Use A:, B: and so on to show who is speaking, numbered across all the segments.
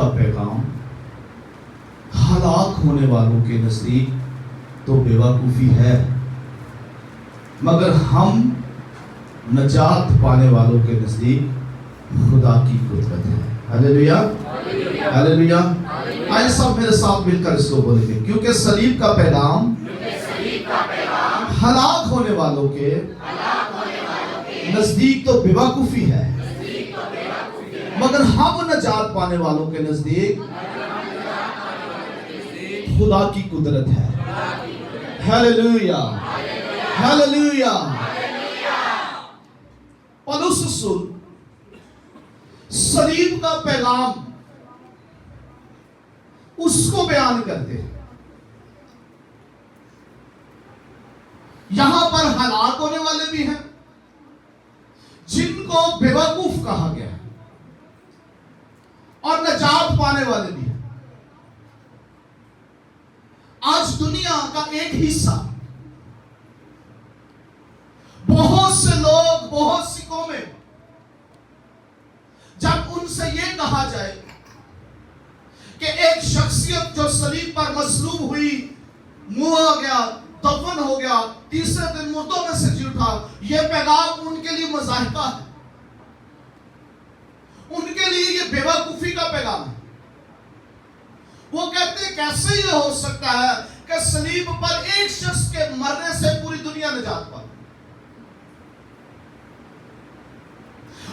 A: کا پیغام ہلاک ہونے والوں کے نزدیک تو بیوقوفی ہے، مگر ہم نجات پانے والوں کے نزدیک خدا کی قدرت ہے۔ ہلیلویا، ہلیلویا۔ آئے سب میرے ساتھ مل کر اس کو بولیں گے، کیونکہ صلیب کا پیغام ہلاک ہونے والوں کے نزدیک تو بیوقوفی ہے، مگر ہم نجات پانے والوں کے نزدیک خدا کی قدرت ہے۔ ہلیلویا، ہلیلویا۔ پولس رسول صلیب کا پیغام اس کو بیان کرتے ہیں۔ یہاں پر ہلاک ہونے والے بھی ہیں جن کو بیوقوف کہا گیا ہے، اور نجات پانے والے بھی ہیں۔ آج دنیا کا ایک حصہ، بہت سے لوگ، بہت سی قومیں، جب ان سے یہ کہا جائے کہ ایک شخصیت جو صلیب پر مصلوب ہوئی، موا گیا، دفن ہو گیا، تیسرے دن مردوں میں سے جی اٹھا، یہ پیغام ان کے لیے مضاحکہ ہے، ان کے لیے یہ بیوقوفی کا پیغام ہے۔ وہ کہتے ہیں کیسے یہ ہو سکتا ہے کہ صلیب پر ایک شخص کے مرنے سے پوری دنیا نجات پائے۔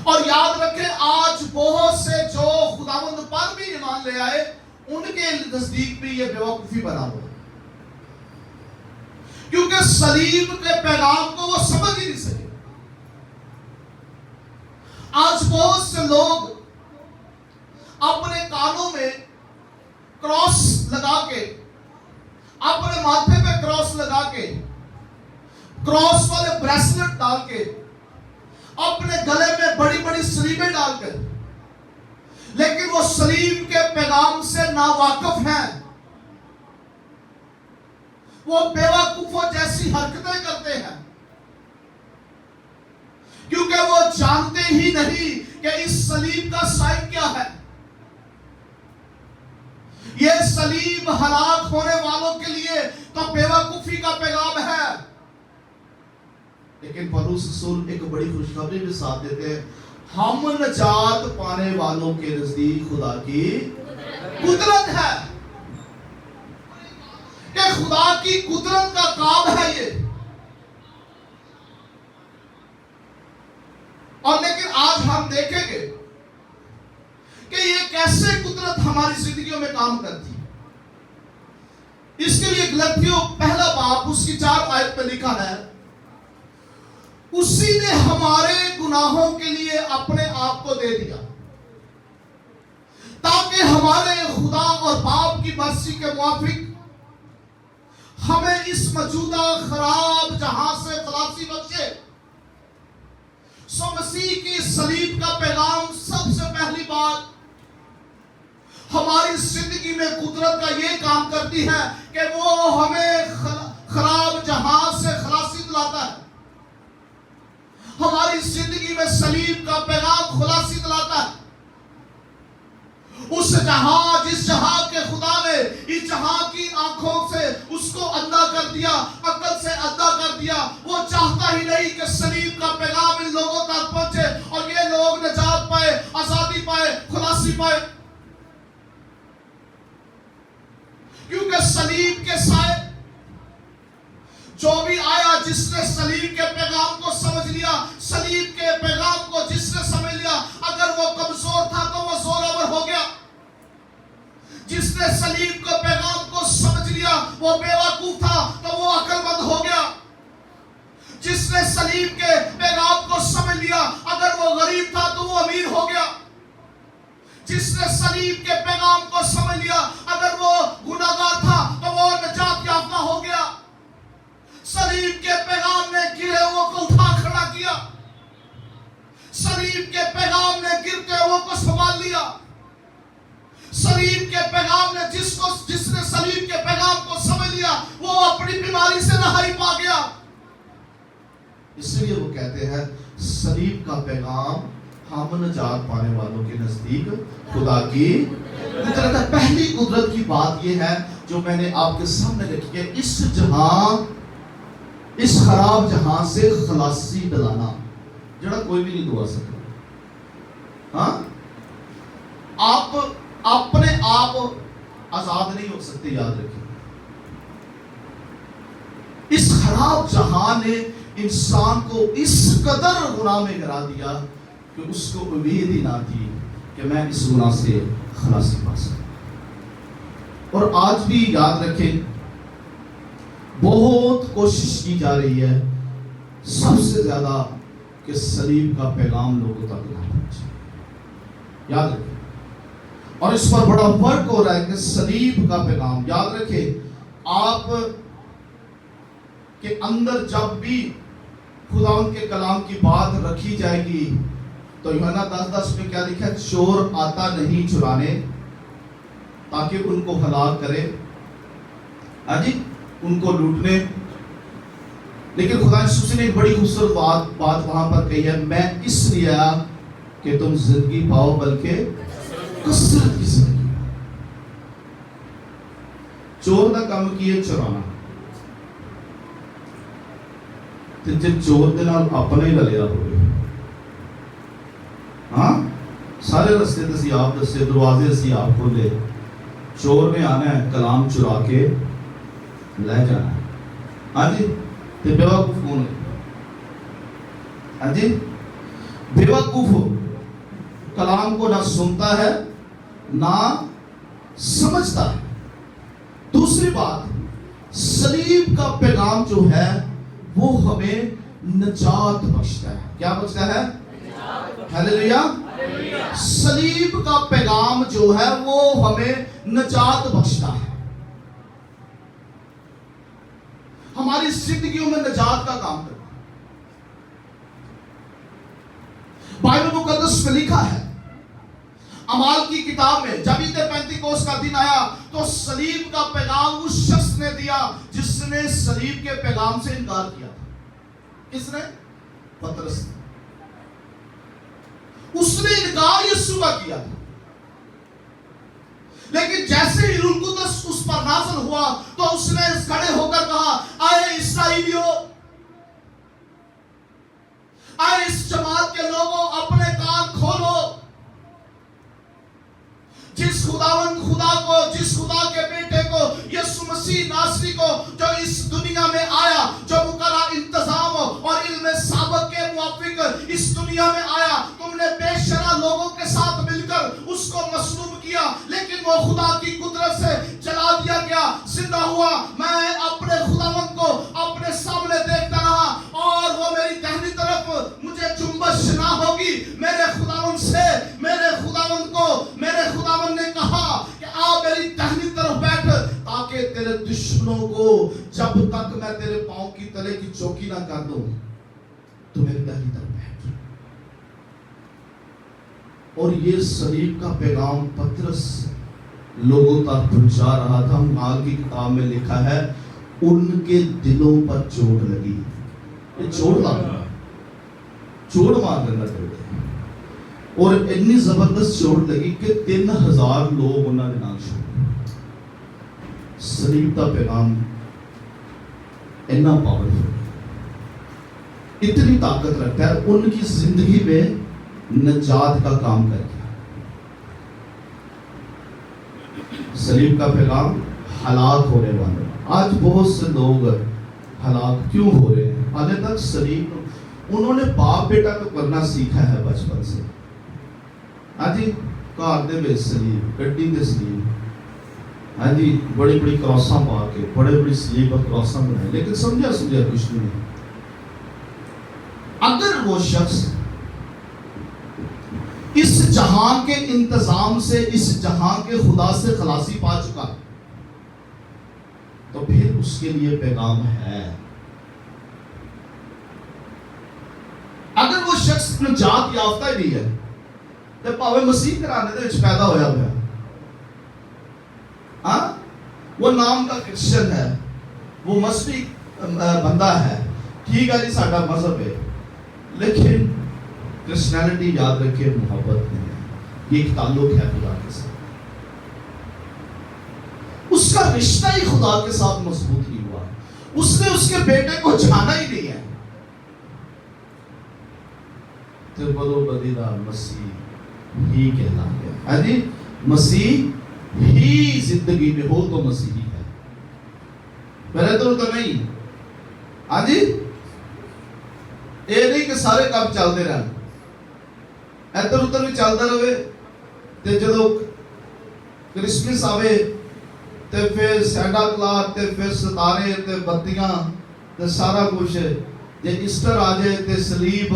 A: اور یاد رکھیں، آج بہت سے جو خداوند پر بھی ایمان لے آئے، ان کے نزدیک بھی یہ بیوقوفی بنا ہوا ہے، کیونکہ صلیب کے پیغام کو وہ سمجھ ہی نہیں سکے۔ آج بہت سے لوگ اپنے کانوں میں کراس لگا کے، اپنے ماتھے پہ کراس لگا کے، کراس والے بریسلٹ ڈال کے، اپنے گلے میں بڑی بڑی صلیبیں ڈال کر، لیکن وہ صلیب کے پیغام سے ناواقف ہیں۔ وہ بیوقوفوں جیسی حرکتیں کرتے ہیں، کیونکہ وہ جانتے ہی نہیں کہ اس صلیب کا سائن کیا ہے۔ یہ صلیب ہلاک ہونے والوں کے لیے تو بیوقوفی کا پیغام ہے، لیکن پولس رسول ایک بڑی خوشخبری بھی ساتھ دیتے ہیں، ہم نجات پانے والوں کے نزدیک خدا کی قدرت ہے، کہ خدا کی قدرت کا کام ہے یہ۔ اور لیکن آج ہم دیکھیں گے کہ یہ کیسے قدرت ہماری زندگیوں میں کام کرتی ہے۔ اس کے لیے غلطیوں پہلا باب اس کی 4 آیت پہ لکھا ہے، اسی نے ہمارے گناہوں کے لیے اپنے آپ کو دے دیا، تاکہ ہمارے خدا اور باپ کی مرضی کے موافق ہمیں اس موجودہ خراب جہاں سے خلاصی بخشے۔ سو مسیح کی صلیب کا پیغام سب سے پہلی بات ہماری زندگی میں قدرت کا یہ کام کرتی ہے کہ وہ ہمیں خراب جہاں سے خلاصی دلاتا ہے۔ ہماری زندگی میں صلیب کا پیغام خلاصی دلاتا ہے۔ اس جہاں، جس جہاں کے خدا نے اس جہاں کی آنکھوں سے اس کو اندھا کر دیا، عقل سے اندھا کر دیا، وہ چاہتا ہی نہیں کہ صلیب کا پیغام ان لوگوں تک پہنچے اور یہ لوگ نجات پائے، آزادی پائے، خلاصی پائے۔ کیونکہ صلیب کے سائے جو بھی آیا، جس نے صلیب کے پیغام کو سمجھ لیا، صلیب کے پیغام کو جس نے سمجھ لیا، اگر وہ کمزور تھا تو وہ زورآور ہو گیا۔ جس نے صلیب کے پیغام کو سمجھ لیا وہ بیوقوف تھا تو وہ عقل مند ہو گیا۔ جس نے صلیب کے پیغام کو سمجھ لیا، اگر وہ غریب تھا تو وہ امیر ہو گیا۔ جس نے صلیب کے پیغام کو سمجھ لیا، اگر وہ گناہگار تھا تو وہ نجات یافتہ ہو گیا۔ صلیب کے پیغام نے گرے ہوئے کو اٹھا کھڑا کیا، صلیب کے پیغام نے گرتے ہوئے کو سنبھال لیا۔ صلیب کے پیغام نے جس نے صلیب کے پیغام کو سمجھ لیا، وہ اپنی بیماری سے رہائی پا گیا۔ اس لیے وہ کہتے ہیں صلیب کا پیغام ہم نجات پانے والوں کے نزدیک خدا کی قدرت ہے. پہلی قدرت کی بات یہ ہے جو میں نے آپ کے سامنے رکھی ہے، اس خراب جہاں سے خلاصی دلانا، جڑا کوئی بھی نہیں دعا سکتا. ہاں، آپ اپنے آپ آزاد نہیں ہو سکتے، یاد رکھیں. اس خراب جہاں نے انسان کو اس قدر گناہ میں گرا دیا کہ اس کو امید ہی نہ تھی کہ میں اس گناہ سے خلاصی پا سکوں. اور آج بھی یاد رکھیں، بہت کوشش کی جا رہی ہے سب سے زیادہ کہ صلیب کا پیغام لوگوں تک نہ پہنچے. یاد رکھیں، اور اس پر بڑا فرق ہو رہا ہے کہ صلیب کا پیغام، یاد رکھیں، آپ کے اندر جب بھی خداوند کے کلام کی بات رکھی جائے گی تو یوحنا 10:10 میں کیا لکھا ہے؟ چور آتا نہیں چرانے تاکہ ان کو ہلاک کرے، ہاں جی، ان کو لوٹنے. لیکن خدا یسوع نے ایک بڑی خوبصورت بات وہاں پر کہی ہے، میں اس لیے آیا کہ تم زندگی پاؤ بلکہ کثرت کی زندگی. چور کا کام کیے چرانا، تے جے چور دے نال اپنے ہی رلیا ہوئے، ہاں، سارے رستے تے آپ دسے، دروازے اسی آپ کھولے، چور نے آنا ہے کلام چرا کے لے جانا ہے. ہاں جی، تے بیوقوف کون ہے؟ ہاں جی، بیوقوف کلام کو نہ سنتا ہے نہ سمجھتا ہے. دوسری بات، صلیب کا پیغام جو ہے وہ ہمیں نجات بخشتا ہے. کیا بخشتا ہے؟ ہلیلویا. صلیب کا پیغام جو ہے وہ ہمیں نجات بخشتا ہے، ہماری زندگیوں میں نجات کا کام کرتا ہے. بائبل مقدس میں لکھا ہے، اعمال کی کتاب میں، جب عید پینتیکوس کا دن آیا تو صلیب کا پیغام اس شخص نے دیا جس نے صلیب کے پیغام سے انکار کیا تھا. کس نے؟ پترس نے. اس نے انکار یسوع کا کیا تھا، لیکن جیسے ہی روح القدس اس پر نازل ہوا تو اس نے کھڑے ہو کر کہا، اے اسرائیلیوں، اے اس جماعت کے لوگوں، اپنے کان کھولو. جس خداوند خدا کو، جس خدا کے بیٹے کو، یسوع مسیح ناصری کو، جو اس دنیا میں آیا، جو مقررہ انتظام اور علم سابق کے موافق اس دنیا میں آیا، تم نے بے شرح لوگوں کے ساتھ مل کر اس کو مصلوب کیا، لیکن وہ خدا کی قدرت سے جلا دیا گیا، زندہ ہوا. میں اپنے خداوند کو اپنے سامنے دیکھتا رہا اور وہ میری دہنی طرف مجھے جنبش نہ ہوگی. میرے خداوند سے، میرے خداوند کو، میرے خداوند نے کہا کہ آ میری دہنی طرف بیٹھ، تاکہ تیرے دشمنوں کو جب تک میں تیرے پاؤں کی تلے کی چوکی نہ کر دوں تو میری دہنی طرف بیٹھ. اور یہ صلیب کا پیغام پترس لوگوں تک پہنچا رہا تھا. اعمال کی کتاب میں لکھا ہے، ان کے دلوں پر چوٹ لگی. یہ چوٹ لگا، چوٹ مار دینا چاہتے ہیں، اور اتنی زبردست چوٹ لگی کہ 3000 لوگ انہوں نے نال چھوڑ. صلیب کا پیغام اتنا پاورفل، اتنی طاقت رکھتا ہے، ان کی زندگی میں نجات کا کام کر دیا. صلیب کا پیغام ہلاک ہونے والے. آج بہت سے لوگ ہلاک کیوں ہو رہے ہیں؟ آج تک صلیب انہوں نے باپ بیٹا تو کرنا سیکھا ہے بچپن سے. ہاں جی، گھر دے وچ صلیب، گڈی دے صلیب، ہاں جی، بڑی بڑی کراساں پا کے، بڑے بڑی صلیب اور کراساں بنائے، لیکن سمجھا کچھ نہیں. اگر وہ شخص اس جہان کے انتظام سے، اس جہان کے خدا سے خلاصی پا چکا تو پھر اس کے لیے پیغام ہے. اگر وہ شخص نجات یافتہ ہی نہیں ہے تو پاوے مسیح گھرانے دے وچ پیدا ہویا ہوا، ہاں، وہ نام کا کرسچن ہے، وہ مذہبی بندہ ہے، ٹھیک ہے جی، ساڈا مذہب ہے، لیکن کرسچینٹی، یاد رکھے، محبت نہیں ہے. یہ ایک تعلق ہے خدا کے ساتھ. محبت نہیں ہے. اور یہ صلیب کا پیغام، یہ صلیب کا پیغام جو ہے وہ ہمیں نجات بخشتا ہے. ہمیں نجات بخشتا ہے. اور یہ صلیب کا پیغام ہمیں نجات بخشتا ہے. اس کا رشتہ ہی خدا کے ساتھ مضبوط نہیں ہوا. اس نے اس کے بیٹے کو جانا ہی نہیں ہے. تو بولو بدیدہ مسیح ہی کہنا ہے. ہاں جی, مسیح ہی زندگی میں ہو تو مسیحی ہے, میرے تو نہیں. ہاں جی, یہ نہیں کہ سارے کام چلتے رہن, ادھر ادھر بھی چلتا رہے. تے جدو کرسمس آوے تے پھر سینٹا کلاس تے پھر ستارے تے بتیاں تے سارا کچھ. جے ایسٹر آ جائے تے سلیب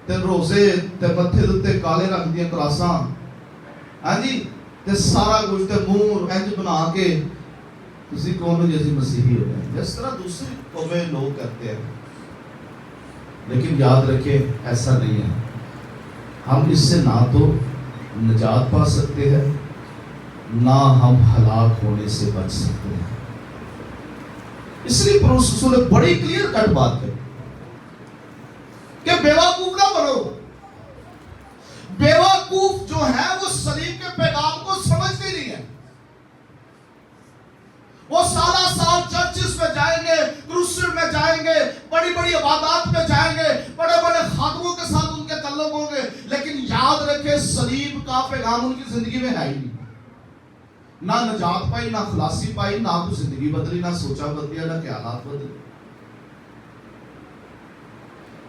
A: تے روزے تے متھے دے کالے رنگ دیاں کراساں. ہاں جی, تے سارا کچھ تے منہ انج بنا کے کسی قوم جیسی مسیحی ہو گئے جس طرح دوسری قومیں لوگ کرتے ہیں. لیکن یاد رکھیں ایسا نہیں ہے. ہم اس سے نہ تو نجات پا سکتے ہیں نہ ہم ہلاک ہونے سے بچ سکتے ہیں. اس لیے پولس رسول نے بڑی کلیئر کٹ بات ہے کہ بیوقوف نہ بنو. بیوقوف جو ہے وہ صلیب کے پیغام کو سمجھتے نہیں ہے. وہ سالہ سال چرچز میں جائیں گے, کروسیڈ میں جائیں گے, بڑی بڑی عبادات میں جائیں گے, بڑے بڑے خادموں کے ساتھ ان کے تعلق ہوں گے, لیکن یاد رکھے صلیب کا پیغام ان کی زندگی میں ہے ہی نہیں. نہ نجات پائی, نہ خلاصی پائی, نہ تو زندگی بدلی, نہ سوچا بدلیا, نہ خیالات بدلی.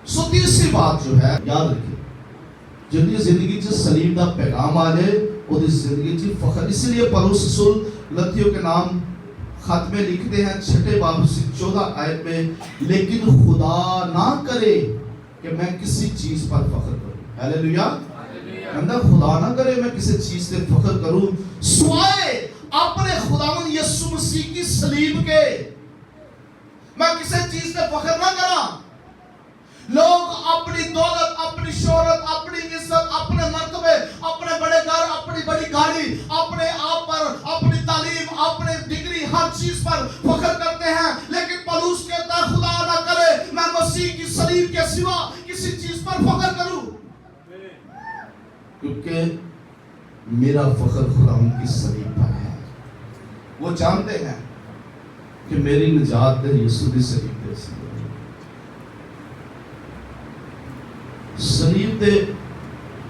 A: سو تیسری بات جو ہے یاد رکھیں, جن کی زندگی سے صلیب کا پیغام آ جائے وہ زندگی سے فخر. اس لیے پولس رسول غلطیوں کے نام خط میں لکھتے ہیں 6 باب 14 آیت میں, لیکن خدا نہ کرے کہ میں کسی چیز پر فخر کروں. ہیلیلویا. خدا نہ کرے میں کسی چیز سے فخر کروں سوائے اپنے خداوند یسوع مسیح کی صلیب کے. میں کسی چیز سے فخر نہ کرا. لوگ اپنی دولت, اپنی شہرت, اپنی عزت, اپنے مرتبے, اپنے بڑے گھر, اپنی بڑی گاڑی, اپنے آپ پر, اپنی تعلیم, اپنے ڈگری, ہر چیز پر فخر کرتے ہیں. لیکن پولس کہتا ہے خدا نہ کرے میں مسیح کی صلیب کے سوا کسی چیز پر فخر کروں, کیونکہ میرا فخر خدا ان کی صلیب پر ہے. وہ جانتے ہیں کہ میری نجات یسوع کی صلیب دے سی. صلیب دے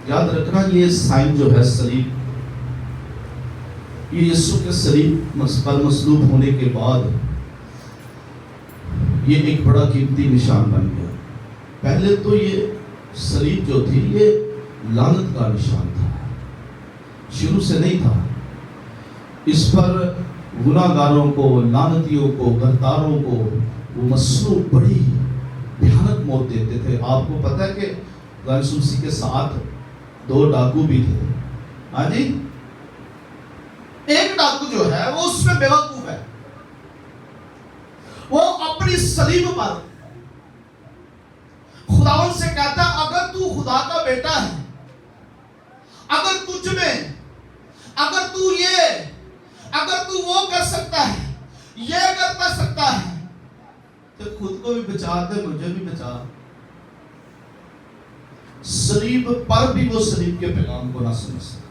A: یاد رکھنا, یہ سائن جو ہے صلیب, یہ یسوع کے صلیب پر مصلوب ہونے کے بعد یہ ایک بڑا قیمتی نشان بن گیا. پہلے تو یہ صلیب جو تھی یہ لعنت کا نشان تھا, شروع سے نہیں تھا. اس پر گناہگاروں کو, لعنتیوں کو, غداروں کو وہ مصلوب بڑی بھیانک موت دیتے تھے. آپ کو پتہ ہے کہ یسوع مسیح کے ساتھ 2 ڈاکو بھی تھے. ہاں جی, ایک ڈاکو جو ہے وہ اس میں بیوقوف ہے. وہ اپنی صلیب پر خداوند سے کہتا ہے اگر تو خدا کا بیٹا ہے, اگر تجھ میں, اگر تو یہ, اگر تو وہ کر سکتا ہے, یہ کر سکتا ہے, تو خود کو بھی بچا دے, مجھے بھی بچا. صلیب پر بھی وہ صلیب کے پیغام کو نہ سمجھ سکتا.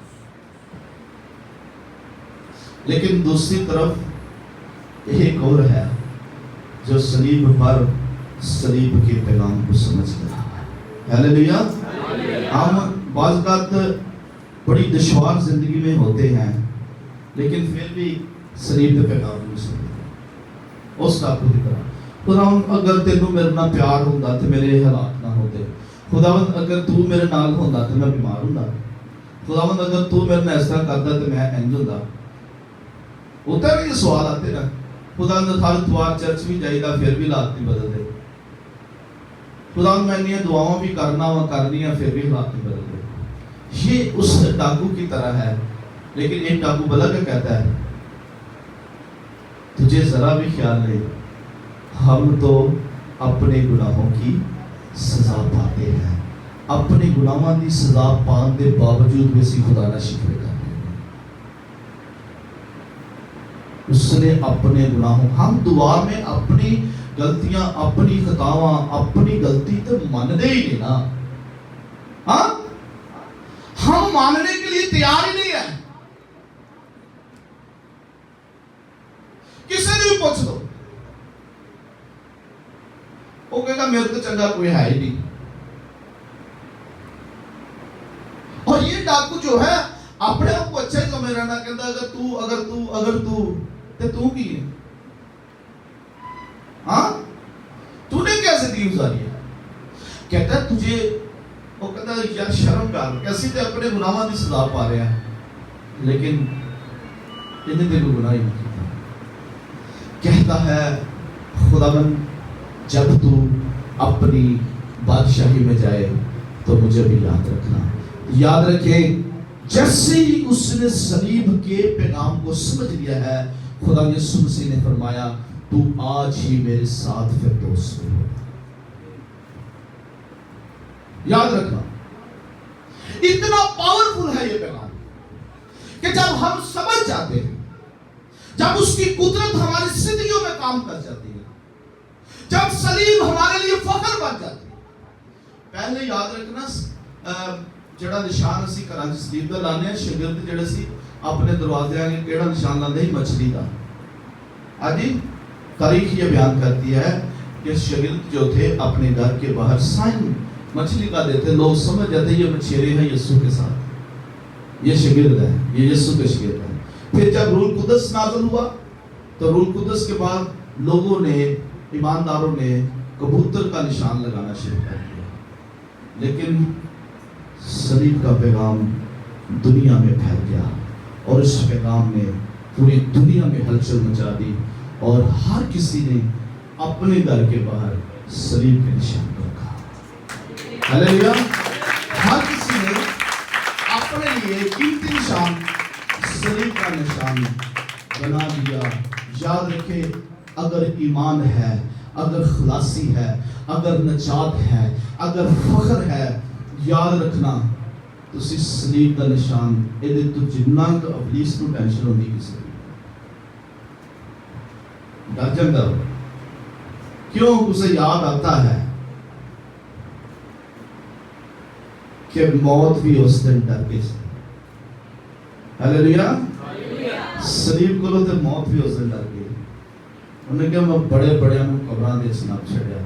A: لیکن دوسری طرف ایک اور ہے جو صلیب پر صلیب کے پیغام کو سمجھ گیا. ہیلیلویا. ہم بعض اوقات بڑی دشوار زندگی میں ہوتے ہیں لیکن پھر بھی صلیب کے پیغام کو سمجھتے اس ڈاکو کی طرح. خداوند اگر تینوں میرے نال پیار ہوندا تے میرے حالات نہ ہوتے. خداوند اگر تو میرے نال ہوندا تے میں بیمار ہوندا. خداوند اگر تو میرے نال اس طرح کردا تے میں انج ہوندا. ہوتا ہے یہ سوال آتے نا. خداوند ہر اتوار چرچ بھی جائیدا پھر بھی حالات نہیں بدلتے. خداوند میں نے دعاواں بھی کرنی ہیں پھر بھی حالات نہیں بدلتے. یہ اس ڈاکو کی طرح ہے. لیکن ایک ڈاکو بلا کے کہتا ہے تجھے ذرا بھی خیال نہیں, ہم تو اپنے گناہوں کی سزا پاتے ہیں. اپنے گناہوں کی سزا پان دے باوجود بھی اسی خدا نہ شکر کرتے ہیں. اس نے اپنے گناہوں, ہم دعا میں اپنی غلطیاں, اپنی خطاواں, اپنی غلطی تو ماننے ہی نہیں نا. ہاں ہم ماننے کے لیے تیار ہی نہیں ہے. پوچھ دو. وہ کہے گا میرے تو چنگا کوئی ہے ہی نہیں. اور یہ ڈاکو جو ہے اپنے آپ کو اچھا ہی سمجھ رہنا, کہتا اگر تو کی ہے, ہاں تو نے کیسے دی گزاری ہے. کہتا ہے تجھے, وہ کہتا ہے یار شرم کر, کیسے تے اپنے گناہاں دی سزا پا رہے ہیں, لیکن انہیں تے کوئی گناہ ہی نہیں کیتا. کہتا ہے خداوند جب تو اپنی بادشاہی میں جائے تو مجھے بھی یاد رکھنا. یاد رکھے جیسے ہی اس نے صلیب کے پیغام کو سمجھ لیا ہے, خدا یسوع مسیح نے فرمایا تو آج ہی میرے ساتھ فردوس میں ہوگا. یاد رکھنا اتنا پاورفل ہے یہ پیغام کہ جب ہم سمجھ جاتے ہیں, جب اس کی قدرت ہماری زندگیوں میں کام کر جاتی ہے, جب صلیب ہمارے لیے فخر بن جاتی ہے. پہلے یاد رکھنا جڑا نشان اسی کراچی صلیب دا لانے ہیں, شاگرد جڑے سی اپنے دروازے آگے کیڑا نشان لاندے ہی مچھلی دا. آجی تاریخ یہ بیان کرتی ہے کہ شاگرد جو تھے اپنے گھر کے باہر سائن مچھلی کا دیتے, لوگ سمجھ جاتے یہ مچھیرے ہیں یسوع کے ساتھ, یہ شاگرد ہے, یہ یسوع کے شاگرد ہے. پھر جب روح القدس نازل ہوا تو روح القدس کے بعد لوگوں نے, ایمانداروں نے کبوتر کا نشان لگانا شروع کر دیا. لیکن صلیب کا پیغام دنیا میں پھیل گیا اور اس پیغام نے پوری دنیا میں ہلچل مچا دی, اور ہر کسی نے اپنے گھر کے باہر صلیب کے نشان کو رکھا. ہاللیلویا. ہر کسی نے اپنے لیے قیمتی نشان صلیب کا نشان بنا دیا. یاد رکھے اگر ایمان ہے, اگر خلاصی ہے, اگر نجات ہے, اگر فخر ہے, یاد رکھنا تسی صلیب کا نشان ایدے تو جنہ کا ابلیس کو ٹینشن ہوندی کسی ڈر جاتا ہو. کیوں اسے یاد آتا ہے کہ موت بھی اس دن ڈر گئی. ہاللیلویا. صلیب کو لو تے موت بھی اس دن ڈر گئی. انہیں کہا میں بڑے بڑے ہم قبران دے سناب چھڑیا,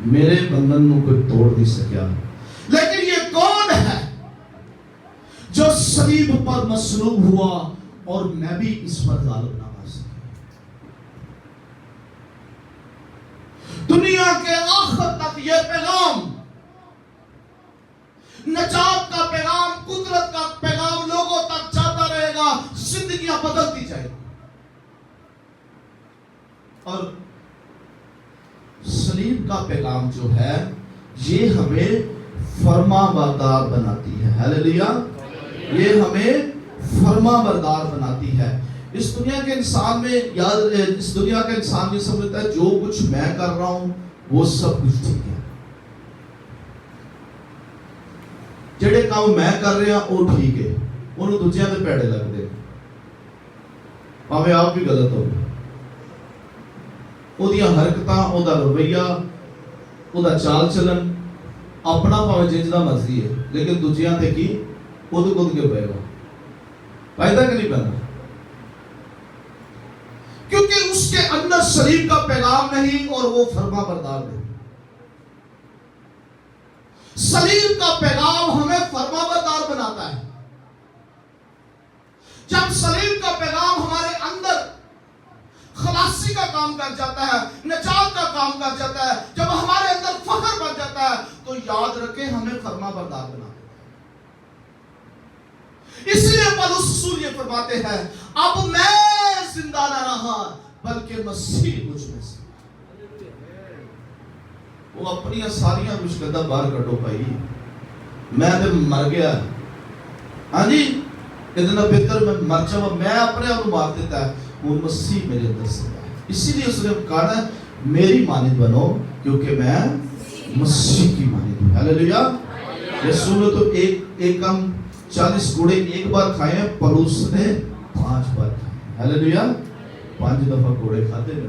A: میرے بندن نو کوئی توڑ نہیں سکیا. لیکن یہ کون ہے جو صلیب پر مصلوب ہوا اور میں بھی اس پر غالب نہ آ سکا. دنیا کے آخر تک یہ پیغام, نجات کا پیغام, قدرت کا پیغام لوگوں تک جاتا رہے گا, زندگیاں بدلتی جائیں گی. اور صلیب کا پیغام جو ہے یہ ہمیں فرما بردار بناتی ہے. ہاللیلویا. یہ ہمیں فرما بردار بناتی ہے. اس دنیا کے انسان میں اس دنیا کا انسان یہ سمجھتا ہے جو کچھ میں کر رہا ہوں وہ سب کچھ ٹھیک ہے, جڑے کام میں کر رہا وہ ٹھیک ہے, انہوں دوجیاں دے پیڑے لگ دے, پاوے آپ بھی غلط ہو. او دیا حرکتاں, او دا رویہ, او دا چال چلن اپنا پاوے جنجدہ مرضی ہے, لیکن دوجیاں تے کی خود کے پائے گا, فائدہ کہ نہیں پہنا, کیونکہ اس کے اندر صلیب کا پیغام نہیں اور وہ فرما بردار نہیں. صلیب کا پیغام ہمیں فرما بردار بناتا ہے. جب صلیب کا پیغام ہمارے اندر خلاصی کا کام کر جاتا ہے, نجات کا کام کر جاتا ہے, جب ہمارے اندر فخر بن جاتا ہے, تو یاد رکھیں ہمیں فرما بردار بناتا ہے. اس لیے پولس رسول یہ فرماتے ہیں اب میں زندہ نہ رہا بلکہ مسیح مجھ میں سے. وہ اپنی ساریاں مشکلات باہر کٹو پائی, میں تے مر گیا, ہاں جی اتنا بہتر میں مر جاؤں, میں اپنے آپ کو مار دیتا ہے, وہ مسیح میرے اندر سے ہے. اسی لیے اس نے کہا ہے میری مانند بنو کیونکہ میں مسیح کی مانند ہوں. ہاللیلویا. رسول نے تو ایک کم 40 گھوڑے ایک بار کھائے ہیں, پولس نے 5 بار کھائے. ہاللیلویا. 5 دفعہ گھوڑے کھاتے رہے,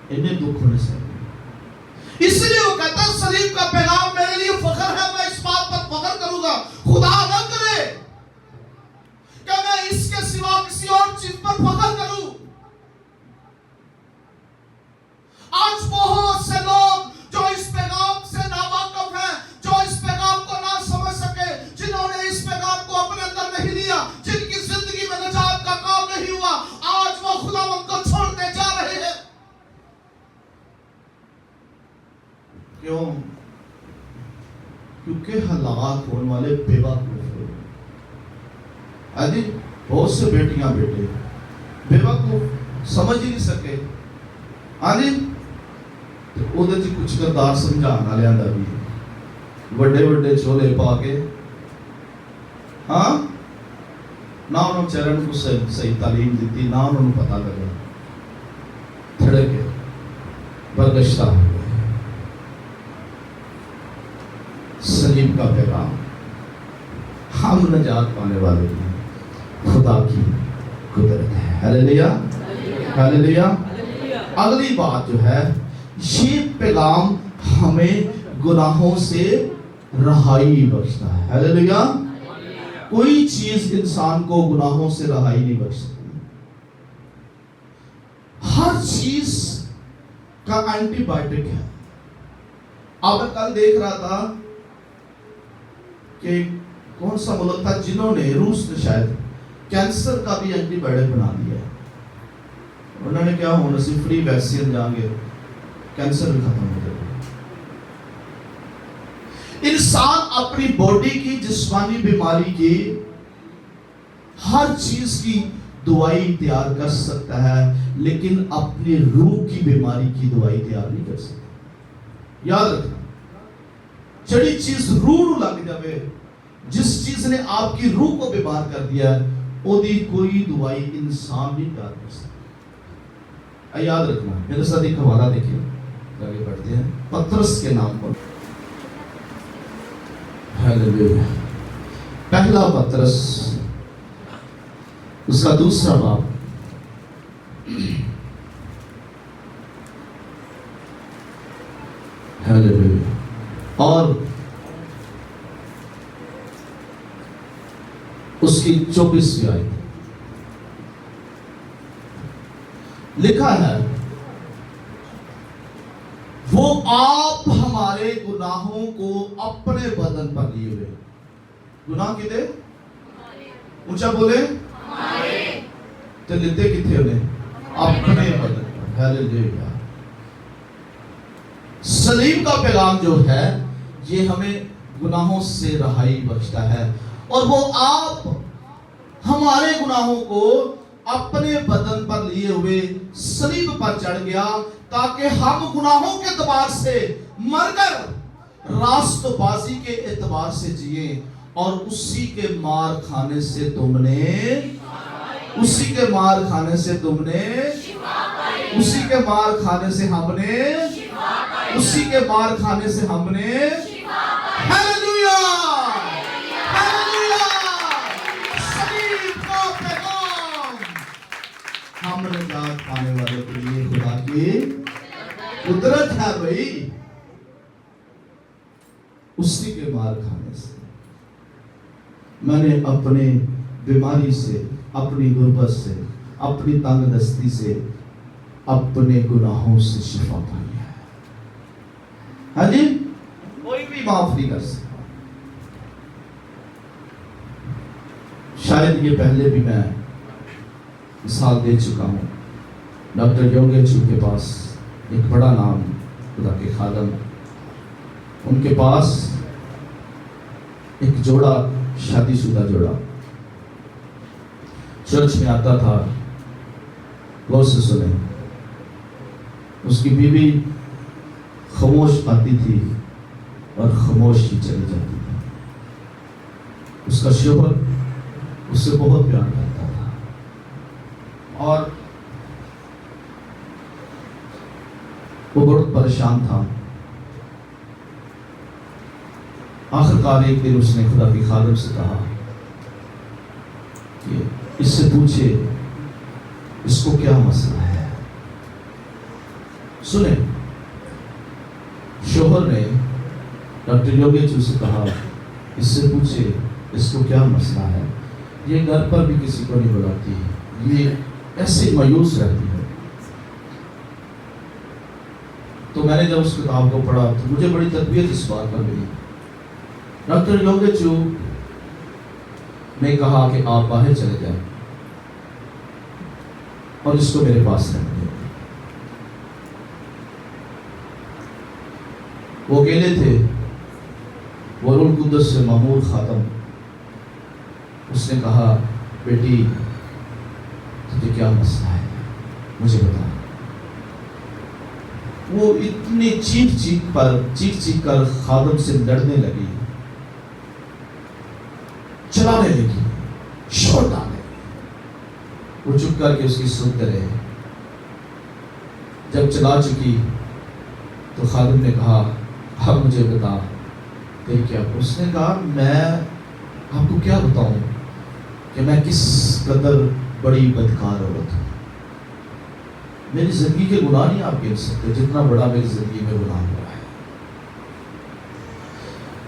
A: انہیں دکھ ہونے سے. اس لیے وہ کہتا ہے صلیب کا پیغام میرے لیے فخر ہے, میں اس بات پر فخر کروں گا. خدا نہ کرے کہ میں اس کے سوا کسی اور چیز پر فخر کروں. کے ہلاک ہونے والے بیوقوف لوگ، جی بہت سے بیٹیاں بیٹے بیوقوف سمجھ ہی نہیں سکے، ہاں جی تو کچھ کردار سمجھانا لیا بھی وڈے وڈے چولے پا کے، ہاں نہ انہوں چرن کو صحیح تعلیم دیتی، نہ انہوں نے پتا لگا، تھڑے کے برگشتہ ہو گئے۔ صلیب کا پیغام، ہم نجات پانے والے ہیں، خدا کی قدرت ہے۔ ہلیلویا ہلیلویا۔ اگلی بات جو ہے، یہ پیغام ہمیں گناہوں سے رہائی بخشتا ہے۔ ہلیلویا۔ کوئی چیز انسان کو گناہوں سے رہائی نہیں بخش سکتی۔ ہر چیز کا اینٹی بائیوٹک ہے۔ اب میں کل دیکھ رہا تھا کہ کون سا ملک تھا جنہوں نے، روس نے شاید، کینسر کا بھی اینٹی بائیوٹک بنا دیا ہے۔ انہوں نے کیا ہونا سی فری ویکسین جائیں گے کینسر بھی ختم ہو جائے گا۔ انسان اپنی باڈی کی جسمانی بیماری کی ہر چیز کی دوائی تیار کر سکتا ہے، لیکن اپنی روح کی بیماری کی دوائی تیار نہیں کر سکتا۔ یاد رکھنا، جڑی چیز روح لگ جائے، جس چیز نے آپ کی روح کو بیمار کر دیا ہے، وہ دی کوئی دوائی انسان نہیں تیار کر سکتا۔ یاد رکھنا، میرے ساتھ ایک حوالہ دیکھیں، آگے بڑھتے ہیں۔ پترس کے نام پر، ہیلیلویا، پہلا پترس اس کا دوسرا باب، ہیلیلویا، اور اس کی 24ویں آیت لکھا ہے، وہ آپ ہمارے گناہوں کو اپنے بدن پر لیے ہوئے۔ گناہ کتے؟ اونچا بولے، تو لیتے کتے انہیں؟ اپنے بدن پر۔ ہیلیلویا۔ صلیب کا پیغام جو ہے، یہ ہمیں گناہوں سے رہائی بخشتا ہے، اور وہ آپ ہمارے گناہوں کو اپنے بدن پر لیے ہوئے صلیب پر چڑھ گیا، تاکہ ہم گناہوں کے اعتبار سے مر کر راست بازی کے اعتبار سے جئیں، اور اسی کے مار کھانے سے تم نے، اسی کے مار کھانے سے تم نے، اسی کے مار کھانے سے ہم نے، اسی کے مار کھانے سے ہم نے، ہیلیلویا ہیلیلویا۔ صلیب کا پیغام ہم نجات پانے والے کے لیے خدا کی قدرت ہے بھائی، اسی کے مار کھانے سے میں نے اپنے بیماری سے، اپنی غربت سے، اپنی تنگ دستی سے، اپنے گناہوں سے شفا پائی ہے۔ ہاں جی، کوئی بھی معاف نہیں کر سکتا۔ شاید یہ پہلے بھی میں مثال دے چکا ہوں، ڈاکٹر یوگیچو کے پاس ایک بڑا نام، خدا کے خادم، ان کے پاس ایک جوڑا، شادی شدہ جوڑا چرچ میں آتا تھا۔ غور سے سنیں، اس کی بیوی خاموش آتی تھی اور خاموش ہی چلی جاتی تھی۔ اس کا شوہر اس سے بہت پیار کرتا تھا، اور وہ بہت پریشان تھا۔ آخرکار ایک دن اس نے خدا کی خادم سے کہا کہ اس سے پوچھے اس کو کیا مسئلہ ہے۔ سنیں، شوہر نے ڈاکٹر یوگیچو سے کہا، اس سے پوچھے اس کو کیا مسئلہ ہے، یہ گھر پر بھی کسی کو نہیں بلاتی، یہ ایسے مایوس رہتی ہے۔ تو میں نے جب اس کتاب کو پڑھا تو مجھے بڑی تربیت اس بات پر ملی۔ ڈاکٹر یوگیچو نے کہا کہ آپ باہر چلے جائیں اور اس کو میرے پاس رکھ دیں۔ وہ اکیلے تھے، وہ روح القدس سے معمور خادم، اس نے کہا بیٹی تجھے کیا مسئلہ ہے مجھے بتا۔ وہ اتنی چیخ کر خادم سے لڑنے لگی، چلانے لگی، شور ڈالنے لگی۔ وہ چپ کر کے اس کی سنتے رہے۔ جب چلا چکی تو خادم نے کہا اب مجھے بتا تیری کیا۔ اس نے کہا میں آپ کو کیا بتاؤں کہ میں کس قدر بڑی بدکار عورت ہوں۔ میری زندگی کے گناہ نہیں آپ کہہ سکتے جتنا بڑا میری زندگی میں گناہ ہوا ہے۔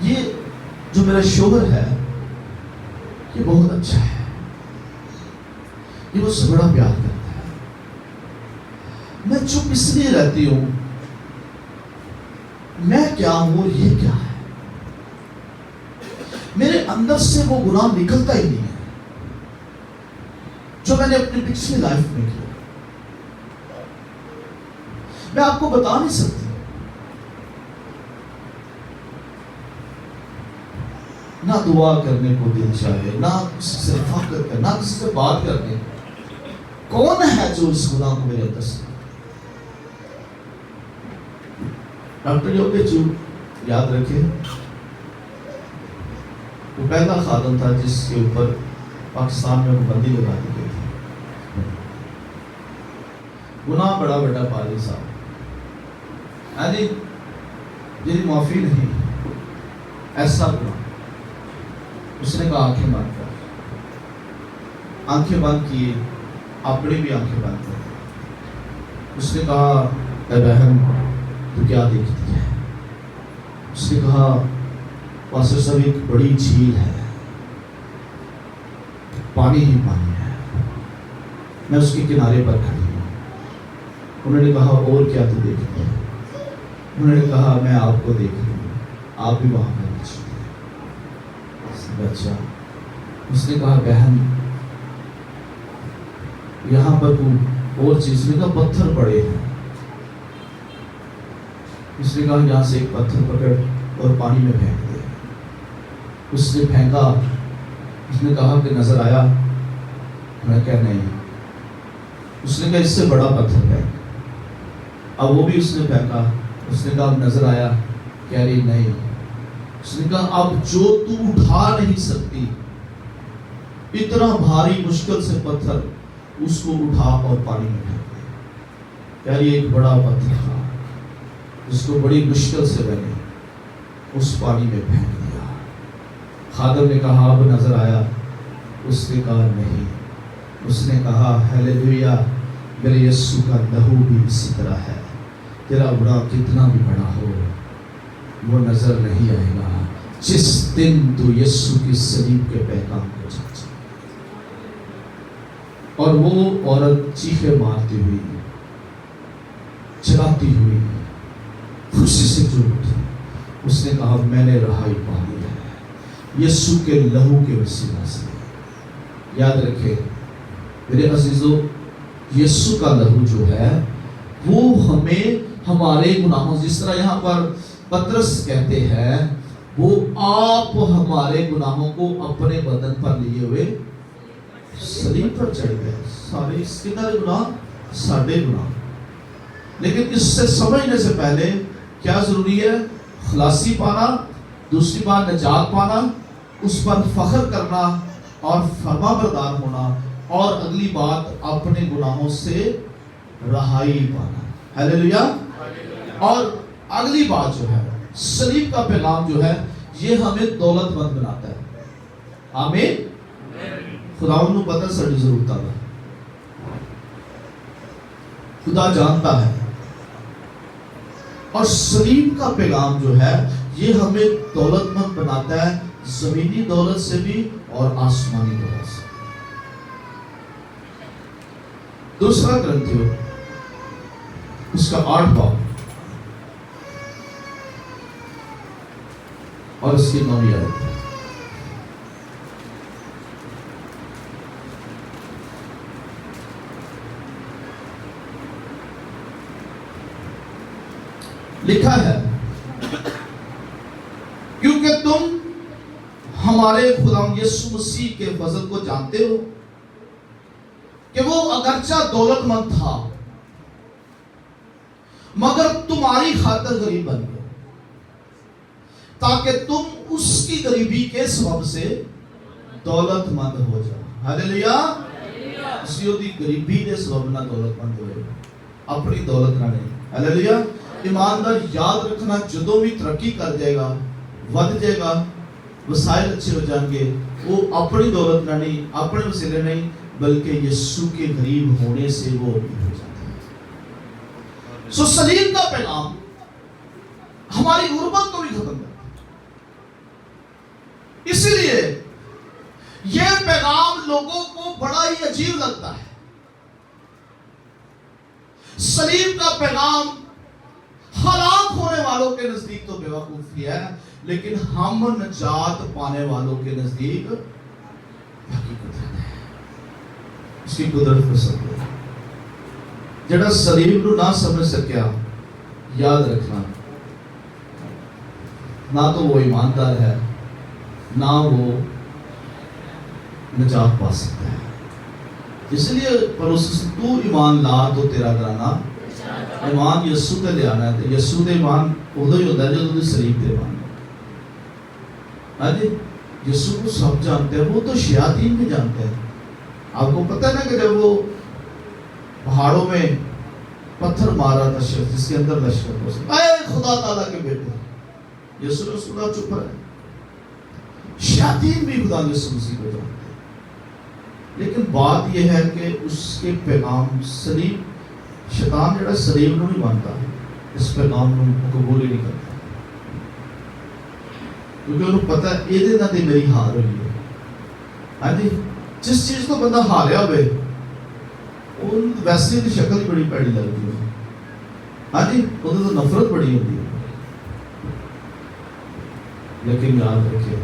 A: یہ جو میرا شوہر ہے یہ بہت اچھا ہے، یہ مجھ سے بڑا پیار کرتا ہے، میں چپ اس لیے رہتی ہوں، میں کیا ہوں اور یہ کیا ہے، میرے اندر سے وہ گناہ نکلتا ہی نہیں ہے جو میں نے اپنی پچھلی لائف میں کیا۔ میں آپ کو بتا نہیں سکتی۔ نہ دعا کرنے کو دل چاہے، نہ کسی سے فخر کرنے، نہ کسی سے بات کرنے۔ کون ہے جو اس گناہ کو میرے اندر سے؟ ڈاکٹر یوگیچ یاد رکھے، وہ پہلا خادم تھا جس کے اوپر پاکستان میں بندی لگا دی گئی تھی۔ گناہ بڑا بڑا پادری صاحب، یعنی جی معافی نہیں، ایسا گناہ۔ اس نے کہا آنکھیں بند کر، آنکھیں بند کیے، اپنی بھی آنکھیں بند کر۔ اس نے کہا اے بہن تو کیا دیکھتی ہے؟ اس نے کہا پاسٹر صاحب ایک بڑی جھیل ہے، پانی ہی پانی ہے، میں اس کے کنارے پر کھڑی ہوں۔ انہوں نے کہا اور کیا تو دیکھتی ہے؟ انہوں نے کہا میں آپ کو دیکھ رہی ہوں، آپ بھی وہاں پر بچہ۔ اس نے کہا بہن یہاں پر کوئی اور چیز نہیں، کہا پتھر پڑے ہیں۔ اس نے کہا یہاں سے ایک پتھر پکڑ اور پانی میں پھینک دے۔ اس نے پھینکا، اس نے کہا کہ نظر آیا؟ میں کہا نہیں۔ اس نے کہا اس سے بڑا پتھر پھینک۔ اب وہ بھی اس نے پھینکا، اس نے کہا اب نظر آیا؟ کہہ رہی نہیں۔ اس نے کہا اب جو تو اٹھا نہیں سکتی اتنا بھاری مشکل سے پتھر، اس کو اٹھا اور پانی میں پھینک دے۔ کہہ رہی ایک بڑا پتھر تھا جس کو بڑی مشکل سے میں نے اس پانی میں پھینک دیا۔ خادم نے کہا اب نظر آیا؟ اس نے کہا نہیں۔ اس نے کہا ہیلیلویا، میرے یسوع کا لہو بھی اسی طرح ہے، تیرا گناہ کتنا بھی بڑا ہو وہ نظر نہیں آئے گا جس دن تو یسوع کی صلیب کے پیغام کو جانچے۔ اور وہ عورت چیخیں مارتی ہوئی، چلاتی ہوئی، خوشی سے جو اٹھی، اس نے کہا میں نے رہائی پا لی ہے یسوع کے لہو کے وسیلہ سے۔ یاد رکھے میرے عزیزو، یسوع کا لہو جو ہے وہ ہمیں ہمارے گناہوں، جس طرح یہاں پر پترس کہتے ہیں وہ آپ ہمارے گناہوں کو اپنے بدن پر لیے ہوئے صلیب پر چڑھ گئے۔ سارے اس کے اندر گناہ ساڑھے گناہ، لیکن اس سے سمجھنے سے پہلے کیا ضروری ہے؟ خلاصی پانا، دوسری بات نجات پانا، اس پر فخر کرنا اور فرما بردار ہونا، اور اگلی بات اپنے گناہوں سے رہائی پانا۔ ہیلیلویا۔ اور اگلی بات جو ہے صلیب کا پیغام جو ہے یہ ہمیں دولت مند بناتا ہے۔ آمین۔ خداوند نوں پتہ ساری ضرورتاں دا، خدا جانتا ہے، اور صلیب کا پیغام جو ہے یہ ہمیں دولت مند بناتا ہے، زمینی دولت سے بھی اور آسمانی دولت سے۔ دوسرا کرنتھیوں اس کا 8 باب اور اس کی 9 آیت۔ لکھا ہے کیونکہ کیونکہ تم ہمارے خداوند یسوع مسیح کے فضل کو جانتے ہو کہ وہ اگرچہ دولت مند تھا مگر تمہاری خاطر غریب بن گیا تاکہ تم اس کی غریبی کے سبب سے دولت مند ہو جاؤ. ہاللیلویا. اسی دی غریبی دے سبب نہ دولت مند ہوئے, اپنی دولت نہ نہیں. ہاللیلویا. ایماندار یاد رکھنا, جدوں بھی ترقی کر جائے گا, ود جائے گا, وسائل اچھے ہو جائیں گے, وہ اپنی دولت نہ نہیں, اپنے وسیلے نہیں, بلکہ یسوع کے غریب ہونے سے وہ ہو جاتا ہے. سو سلیم کا پیغام ہماری غربت کو بھی ختم کرتا ہے. اسی لیے یہ پیغام لوگوں کو بڑا ہی عجیب لگتا ہے. سلیم کا پیغام ہلاک ہونے والوں کے نزدیک تو بیوقوفی ہے, لیکن ہم نجات پانے والوں کے نزدیک حقیقت ہے. اس کی قدرت کو سمجھو. جڑا سلیم نو نہ سمجھ سکیا, یاد رکھنا, نہ تو وہ ایماندار ہے, نہ وہ نجات پا سکتا ہے. اس لیے پروسس تو ایمان لا تو تیرا گرانا ایمان یسوع تے لے آنا ہے. تے یسوع دے ایمان ادو ہی ہوتا ہے جب سلیم تے ایمان. ہاں جی, یسوع کو سب جانتے ہیں, وہ تو شیاطین بھی جانتے ہیں. آپ کو پتہ ہے نا کہ جب وہ پہاڑوں میں پتھر مارا تھا شخص جس کے اندر لشکر کو, اے خدا تعالیٰ کے بیٹے, یسوع نے سنا چپ رہے. شیاطین بھی خدا یسوع مسیح کو جانتے ہیں, لیکن بات یہ ہے کہ اس کے پیغام سلیم, شیطان جڑا سلیم نو نہیں مانتا, اس پیغام نو قبول ہی نہیں کرتا, کیونکہ انہوں پتہ ہے یہ نہ تے میری ہار ہوئی ہے. ہاں جی, جس چیز کو بندہ ہاریا ہوئے ان ویسے کی شکل بڑی پیڑی لگتی ہے. ہاں جی, انہوں تو نفرت بڑی ہوتی ہے. لیکن یاد رکھیں,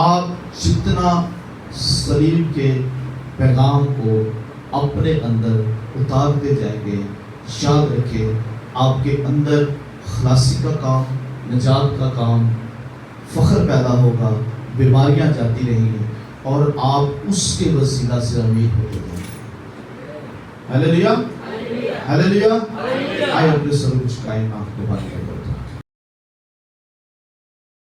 A: آپ جتنا سلیم کے پیغام کو اپنے اندر اتارتے جائیں گے, یاد رکھیں آپ کے اندر خلاصی کا کام, نجات کا کام, فخر پیدا ہوگا, بیماریاں جاتی رہیں گی, اور آپ اس کے وسیلہ سے امیر ہوتے ہیں. ہاللیلویا. ہاللیلویا. آئے اپنے سر کچھ قائم, آنکھ کو بند کر دو.